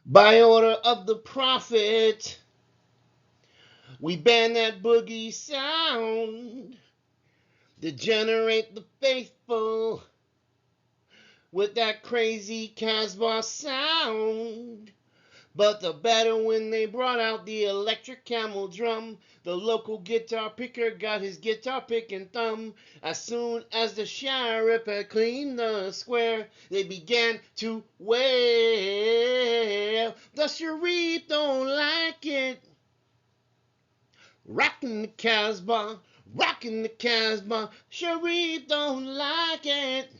By order of the prophet, we ban that boogie sound to generate the faithful with that crazy Casbah sound. But the better when they brought out the electric camel drum. The local guitar picker got his guitar picking thumb. As soon as the sheriff had cleaned the square, they began to wail. The sheriff don't like it. Rockin' the Casbah, rockin' the Casbah. Sheriff don't like it.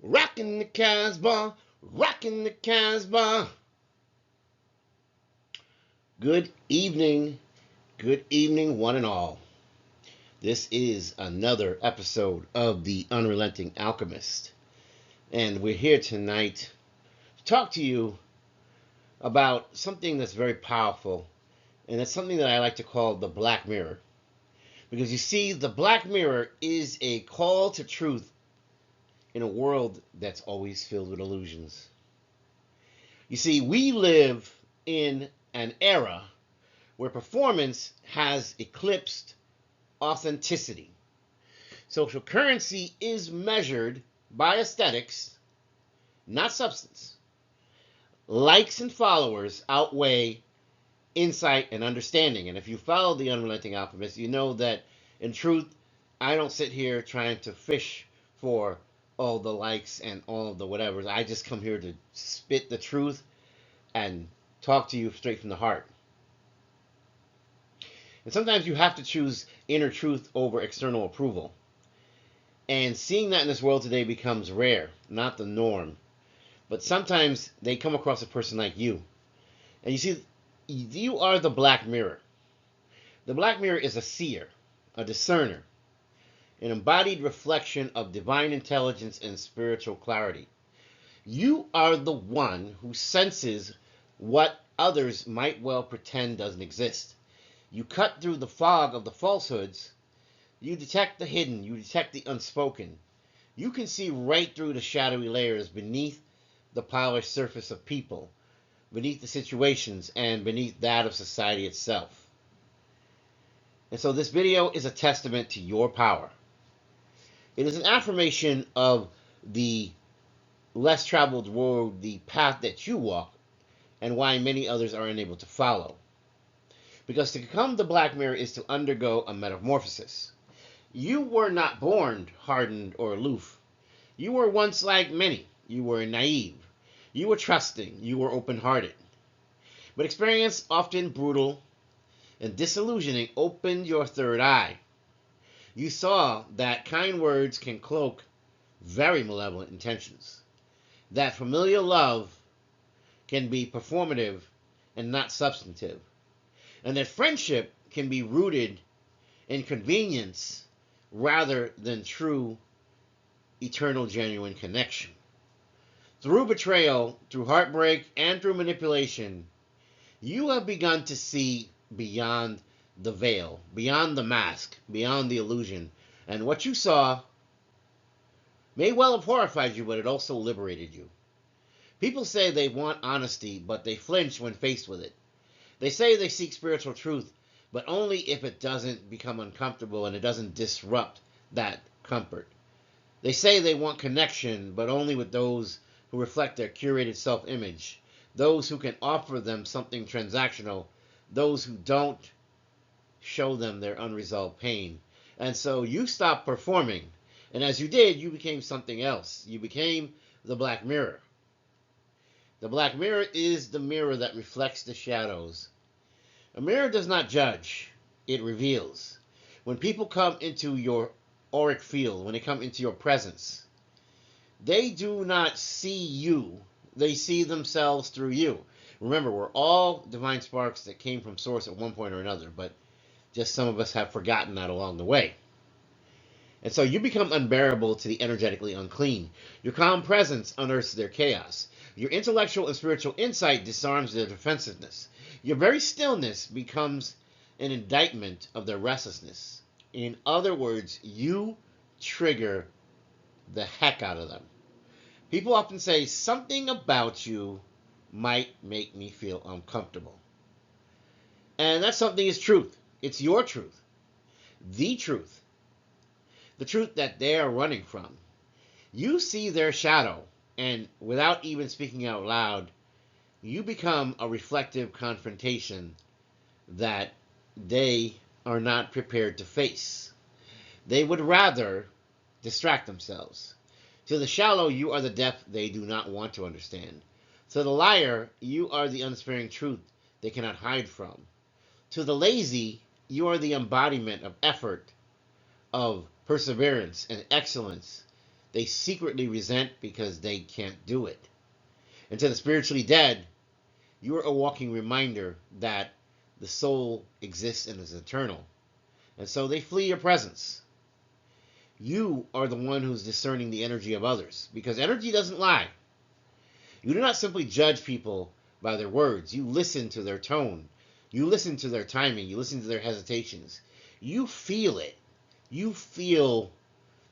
Rockin' the Casbah, rockin' the Casbah. Good evening, one and all. This is another episode of the Unrelenting Alchemist, and we're here tonight to talk to you about something that's very powerful, and it's something that I like to call the Black Mirror. Because you see, the Black Mirror is a call to truth in a world that's always filled with illusions. You see, we live in an era where performance has eclipsed authenticity. Social currency is measured by aesthetics, not substance. Likes and followers outweigh insight and understanding. And if you follow the Unrelenting Alchemist, you know that in truth, I don't sit here trying to fish for all the likes and all of the whatevers. I just come here to spit the truth and talk to you straight from the heart. And sometimes you have to choose inner truth over external approval. And seeing that in this world today becomes rare, not the norm. But sometimes they come across a person like you. And you see, you are the Black Mirror. The Black Mirror is a seer, a discerner, an embodied reflection of divine intelligence and spiritual clarity. You are the one who senses what others might well pretend doesn't exist. You cut through the fog of the falsehoods. You detect the hidden. You detect the unspoken. You can see right through the shadowy layers beneath the polished surface of people, beneath the situations, and beneath that of society itself. And so this video is a testament to your power. It is an affirmation of the less traveled road, the path that you walk, and why many others are unable to follow. Because to become the Black Mirror is to undergo a metamorphosis. You were not born hardened or aloof. You were once like many. You were naive. You were trusting. You were open-hearted. But experience, often brutal and disillusioning, opened your third eye. You saw that kind words can cloak very malevolent intentions. That familiar love can be performative and not substantive. And that friendship can be rooted in convenience rather than true, eternal, genuine connection. Through betrayal, through heartbreak, and through manipulation, you have begun to see beyond the veil, beyond the mask, beyond the illusion. And what you saw may well have horrified you, but it also liberated you. People say they want honesty, but they flinch when faced with it. They say they seek spiritual truth, but only if it doesn't become uncomfortable and it doesn't disrupt that comfort. They say they want connection, but only with those who reflect their curated self-image, those who can offer them something transactional, those who don't show them their unresolved pain. And so you stopped performing, and as you did, you became something else. You became the Black Mirror. The Black Mirror is the mirror that reflects the shadows. A mirror does not judge, it reveals. When people come into your auric field, when they come into your presence, they do not see you, they see themselves through you. Remember, we're all divine sparks that came from source at one point or another, but just some of us have forgotten that along the way. And so you become unbearable to the energetically unclean. Your calm presence unearths their chaos. Your intellectual and spiritual insight disarms their defensiveness. Your very stillness becomes an indictment of their restlessness. In other words, you trigger the heck out of them. People often say something about you might make me feel uncomfortable. And that something is truth. It's your truth. The truth. The truth that they are running from. You see their shadow, and without even speaking out loud, you become a reflective confrontation that they are not prepared to face. They would rather distract themselves. To the shallow, you are the depth they do not want to understand. To the liar, you are the unsparing truth they cannot hide from. To the lazy, you are the embodiment of effort, of perseverance and excellence they secretly resent because they can't do it. And to the spiritually dead, you are a walking reminder that the soul exists and is eternal. And so they flee your presence. You are the one who's discerning the energy of others, because energy doesn't lie. You do not simply judge people by their words. You listen to their tone. You listen to their timing. You listen to their hesitations. You feel it. You feel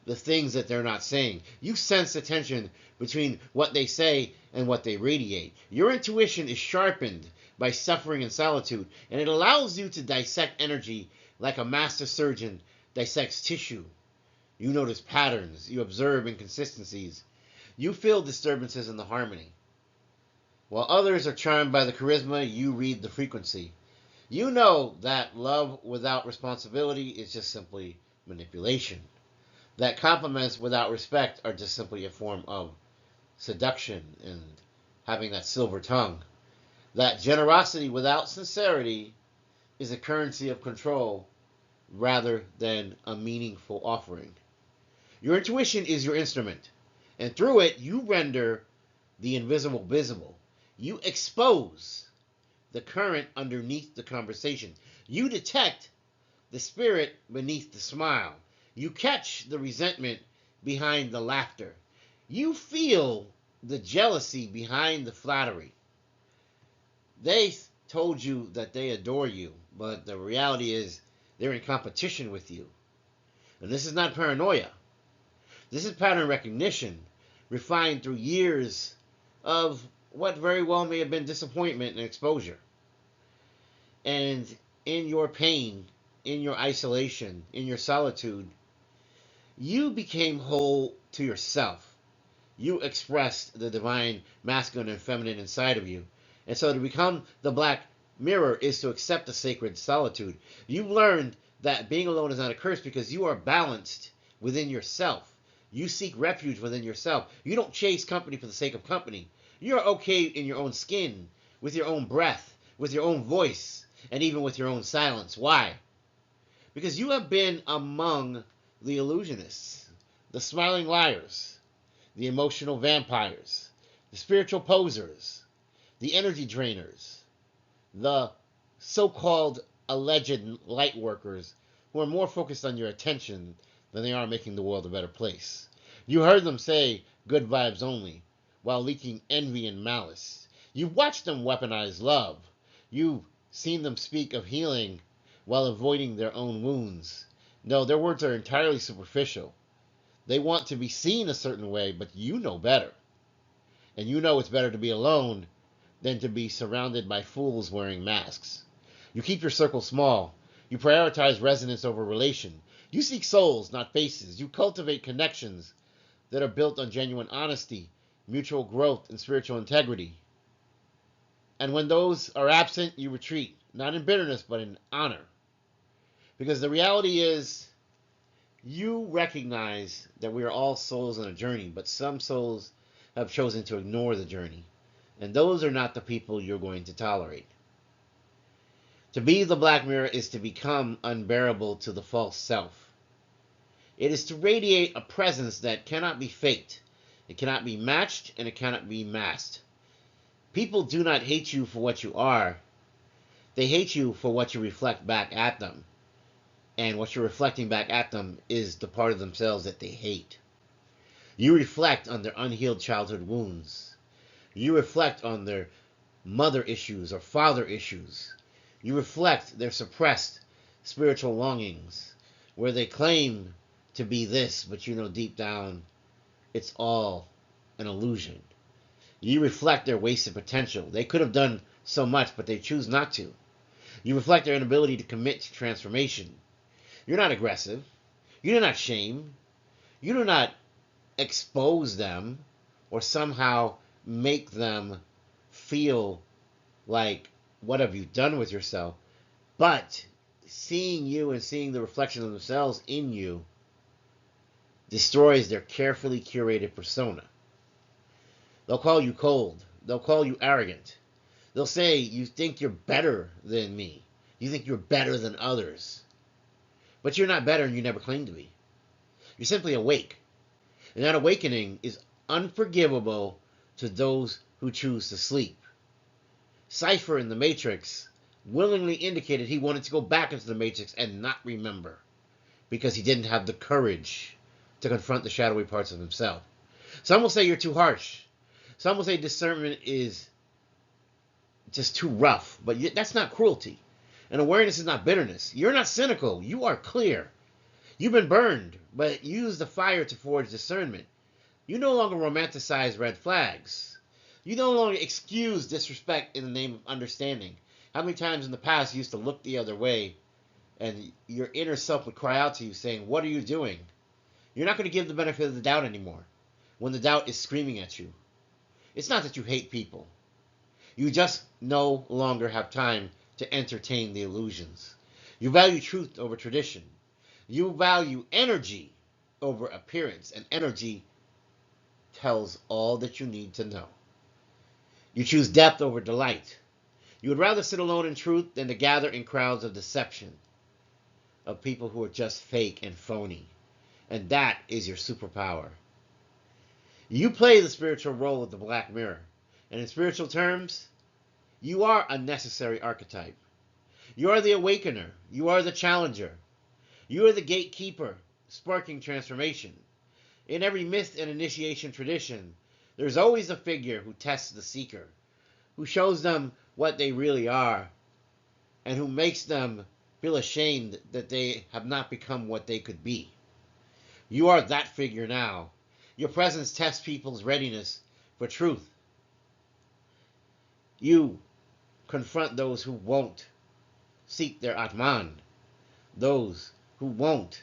the things that they're not saying. You sense the tension between what they say and what they radiate. Your intuition is sharpened by suffering and solitude, and it allows you to dissect energy like a master surgeon dissects tissue. You notice patterns. You observe inconsistencies. You feel disturbances in the harmony. While others are charmed by the charisma, you read the frequency. You know that love without responsibility is just simply manipulation. That compliments without respect are just simply a form of seduction and having that silver tongue. That generosity without sincerity is a currency of control rather than a meaningful offering. Your intuition is your instrument, and through it you render the invisible visible. You expose the current underneath the conversation. You detect the spirit beneath the smile. You catch the resentment behind the laughter. You feel the jealousy behind the flattery. They told you that they adore you, but the reality is they're in competition with you. And this is not paranoia. This is pattern recognition, refined through years of what very well may have been disappointment and exposure. And in your pain, in your isolation, in your solitude, you became whole to yourself. You expressed the divine masculine and feminine inside of you. And so to become the black mirror is to accept the sacred solitude. You've learned that being alone is not a curse because you are balanced within yourself. You seek refuge within yourself. You don't chase company for the sake of company. You're okay in your own skin, with your own breath, with your own voice, and even with your own silence. Why? Because you have been among the illusionists, the smiling liars, the emotional vampires, the spiritual posers, the energy drainers, the so-called alleged light workers who are more focused on your attention than they are making the world a better place. You heard them say good vibes only while leaking envy and malice. You've watched them weaponize love. You've seen them speak of healing while avoiding their own wounds. No, their words are entirely superficial. They want to be seen a certain way, but you know better. And you know it's better to be alone than to be surrounded by fools wearing masks. You keep your circle small. You prioritize resonance over relation. You seek souls, not faces. You cultivate connections that are built on genuine honesty, mutual growth, and spiritual integrity. And when those are absent, you retreat, not in bitterness, but in honor. Because the reality is, you recognize that we are all souls on a journey, but some souls have chosen to ignore the journey. And those are not the people you're going to tolerate. To be the black mirror is to become unbearable to the false self. It is to radiate a presence that cannot be faked. It cannot be matched, and it cannot be masked. People do not hate you for what you are. They hate you for what you reflect back at them. And what you're reflecting back at them is the part of themselves that they hate. You reflect on their unhealed childhood wounds. You reflect on their mother issues or father issues. You reflect their suppressed spiritual longings, where they claim to be this, but you know deep down it's all an illusion. You reflect their wasted potential. They could have done so much, but they choose not to. You reflect their inability to commit to transformation. You're not aggressive. You do not shame. You do not expose them or somehow make them feel like, what have you done with yourself? But seeing you and seeing the reflection of themselves in you destroys their carefully curated persona. They'll call you cold. They'll call you arrogant. They'll say, you think you're better than me. You think you're better than others. But you're not better and you never claimed to be. You're simply awake. And that awakening is unforgivable to those who choose to sleep. Cypher in the Matrix willingly indicated he wanted to go back into the Matrix and not remember because he didn't have the courage to confront the shadowy parts of himself. Some will say you're too harsh. Some will say discernment is just too rough, but that's not cruelty. And awareness is not bitterness. You're not cynical. You are clear. You've been burned, but use the fire to forge discernment. You no longer romanticize red flags. You no longer excuse disrespect in the name of understanding. How many times in the past you used to look the other way and your inner self would cry out to you saying, what are you doing? You're not going to give the benefit of the doubt anymore when the doubt is screaming at you. It's not that you hate people. You just no longer have time to entertain the illusions. You value truth over tradition. You value energy over appearance, and energy tells all that you need to know. You choose depth over delight. You would rather sit alone in truth than to gather in crowds of deception, of people who are just fake and phony. And that is your superpower. You play the spiritual role of the black mirror. And in spiritual terms, you are a necessary archetype. You are the awakener. You are the challenger. You are the gatekeeper, sparking transformation. In every myth and initiation tradition, there's always a figure who tests the seeker, who shows them what they really are, and who makes them feel ashamed that they have not become what they could be. You are that figure now. Your presence tests people's readiness for truth. You confront those who won't seek their Atman, those who won't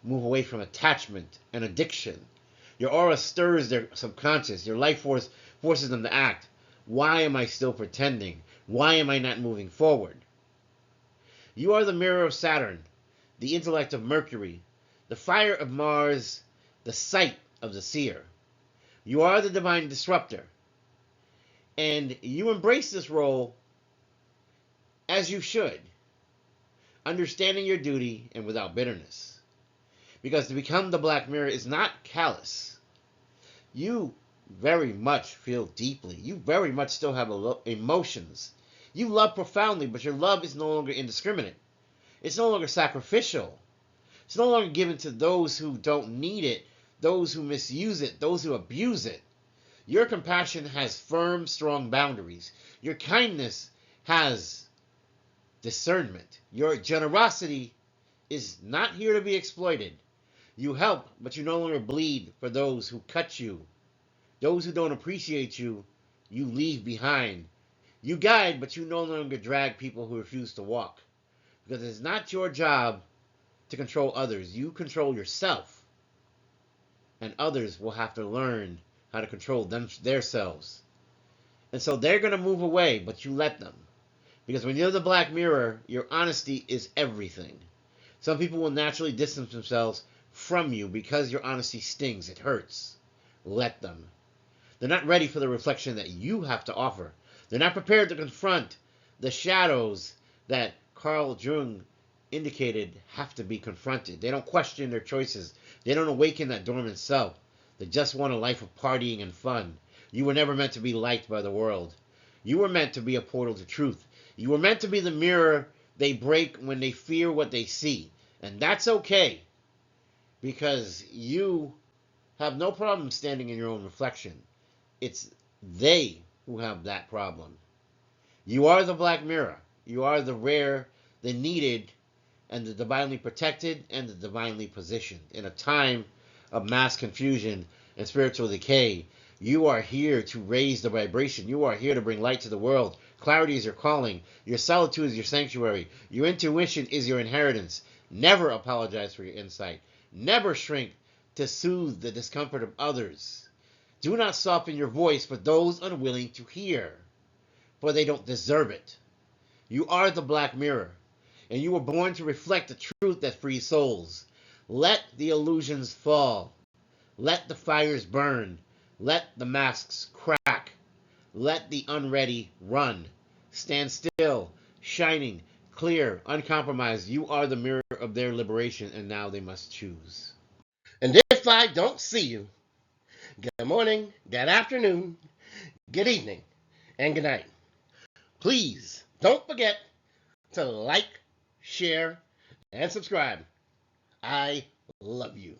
move away from attachment and addiction. Your aura stirs their subconscious. Your life force forces them to act. Why am I still pretending? Why am I not moving forward? You are the mirror of Saturn, the intellect of Mercury, the fire of Mars, the sight of the seer. You are the divine disruptor. And you embrace this role as you should, understanding your duty and without bitterness. Because to become the black mirror is not callous. You very much feel deeply. You very much still have emotions. You love profoundly, but your love is no longer indiscriminate. It's no longer sacrificial. It's no longer given to those who don't need it, those who misuse it, those who abuse it. Your compassion has firm, strong boundaries. Your kindness has discernment. Your generosity is not here to be exploited. You help, but you no longer bleed for those who cut you. Those who don't appreciate you, you leave behind. You guide, but you no longer drag people who refuse to walk. Because it's not your job to control others. You control yourself. And others will have to learn how to control themselves. And so they're going to move away, but you let them. Because when you're the black mirror, your honesty is everything. Some people will naturally distance themselves from you because your honesty stings. It hurts. Let them. They're not ready for the reflection that you have to offer. They're not prepared to confront the shadows that Carl Jung indicated have to be confronted. They don't question their choices. They don't awaken that dormant self. They just want a life of partying and fun. You were never meant to be liked by the world. You were meant to be a portal to truth. You were meant to be the mirror they break when they fear what they see. And that's okay. Because you have no problem standing in your own reflection. It's they who have that problem. You are the black mirror. You are the rare, the needed, and the divinely protected, and the divinely positioned. In a time of mass confusion and spiritual decay, You are here to raise the vibration. You are here to bring light to the world. Clarity is your calling. Your solitude is your sanctuary. Your intuition is your inheritance. Never apologize for your insight. Never shrink to soothe the discomfort of others. Do not soften your voice for those unwilling to hear, for they don't deserve it. You are the black mirror, and you were born to reflect the truth that frees souls. Let the illusions fall. Let the fires burn. Let the masks crack. Let the unready run. Stand still, shining, clear, uncompromised. You are the mirror of their liberation, and now they must choose. And if I don't see you, good morning, good afternoon, good evening, and good night. Please don't forget to like, share, and subscribe. I love you.